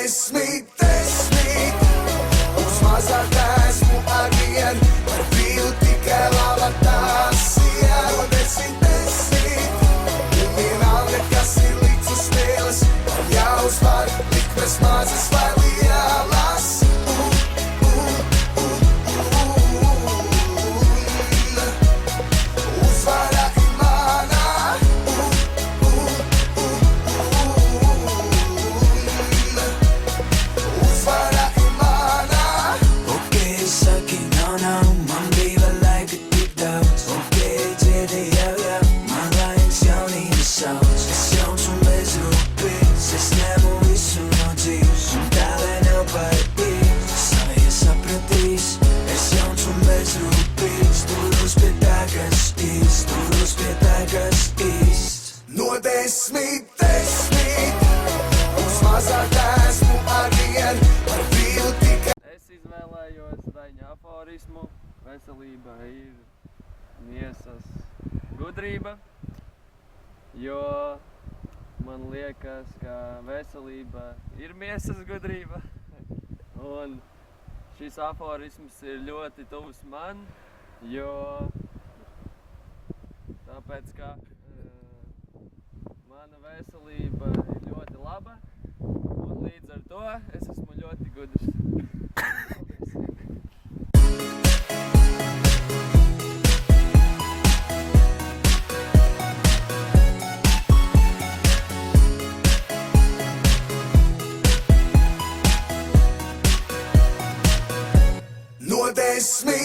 desmit, uz mazāk esmu arvien, par brīvu tikai labatās, jā, no desmit, un vienalga, kas ir līdz uz spēles, man jāuzvar likmes mazas vai lielas. Uzvara ir mana, uzvara ir mana. Ok, saki, nav, man bija laika tik daudz. Ok, dziedi jau, man laiks jaunības sauc. Es jauns un bezrūpīgs, es ņemu visu no dzīves, un tā lai nav par īsti. Savi sapratīs, es jauns un bezrūpīgs, turos pie tā, kas īst, turos pie tā, kas īst. No desmit, uz mazāk esmu arvien, par brīvu tikai. Es izvēlējos daļu aforismu. Veselība ir miesas gudrība, jo man liekas, ka veselība ir miesas gudrība. Un šis aforisms ir ļoti tuvs man, jo tāpēc, ka mana veselība ir ļoti laba, un līdz ar to es esmu ļoti gudrs. No desmit.